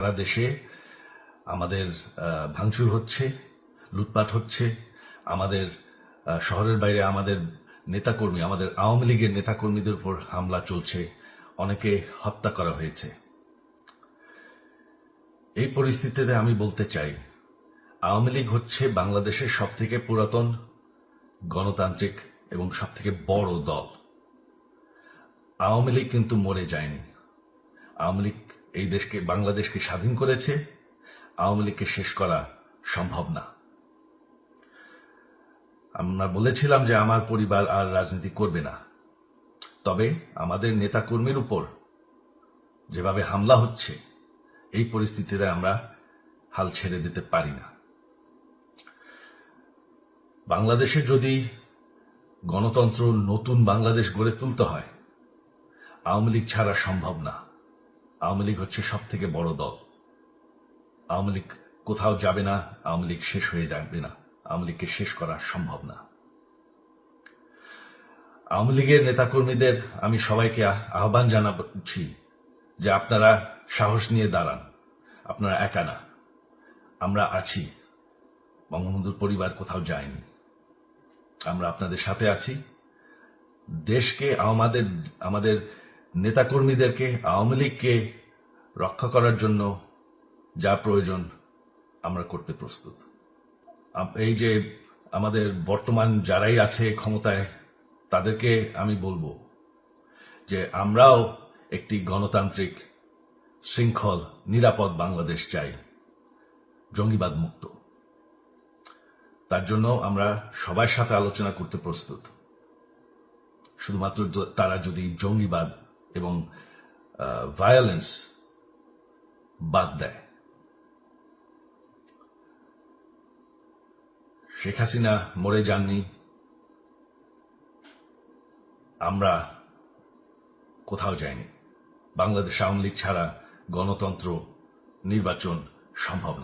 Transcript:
সারা দেশে আমাদের ভাঙচুর হচ্ছে, লুটপাট হচ্ছে, আমাদের শহরের বাইরে আমাদের নেতাকর্মী, আমাদের আওয়ামী লীগের নেতাকর্মীদের উপর হামলা চলছে, অনেকে হত্যা করা হয়েছে। এই পরিস্থিতিতে আমি বলতে চাই, আওয়ামী লীগ হচ্ছে বাংলাদেশের সবথেকে পুরাতন গণতান্ত্রিক এবং সবথেকে বড় দল। আওয়ামী লীগ কিন্তু মরে যায়নি। আওয়ামী লীগ এই দেশকে, বাংলাদেশকে স্বাধীন করেছে। আওয়ামী লীগকে শেষ করা সম্ভব না। আমরা বলেছিলাম যে আমার পরিবার আর রাজনীতি করবে না, তবে আমাদের নেতাকর্মীর উপর যেভাবে হামলা হচ্ছে, এই পরিস্থিতিতে আমরা হাল ছেড়ে দিতে পারি না। বাংলাদেশে যদি গণতন্ত্র, নতুন বাংলাদেশ গড়ে তুলতে হয়, আওয়ামী লীগ ছাড়া সম্ভব না। আওয়ামী লীগ হচ্ছে সব থেকে বড় দল। আওয়ামী লীগ কোথাও যাবে না, আওয়ামী লীগ শেষ হয়ে যাবে না, আওয়ামী লীগকে শেষ করা সম্ভব না। আওয়ামী লীগের নেতাকর্মীদের আমি সবাইকে আহ্বান জানাচ্ছি যে আপনারা সাহস নিয়ে দাঁড়ান, আপনারা একা না, আমরা আছি। বঙ্গবন্ধুর পরিবার কোথাও যায়নি, আমরা আপনাদের সাথে আছি। দেশকে, আমাদের নেতাকর্মীদেরকে, আওয়ামী লীগকে রক্ষা করার জন্য যা প্রয়োজন আমরা করতে প্রস্তুত। এই যে আমাদের বর্তমান যারাই আছে ক্ষমতায়, তাদেরকে আমি বলবো যে আমরাও একটি গণতান্ত্রিক, শৃঙ্খল, নিরাপদ বাংলাদেশ চাই, জঙ্গিবাদ মুক্ত। তার জন্য আমরা সবার সাথে আলোচনা করতে প্রস্তুত। শুধুমাত্র তারা যদি জঙ্গিবাদ এবং ভায়োলেন্স বাদ দেয়। শেখ হাসিনা মরে যাননি, আমরা কোথাও যাইনি। বাংলাদেশ আওয়ামী লীগ ছাড়া গণতন্ত্র, নির্বাচন সম্ভব না।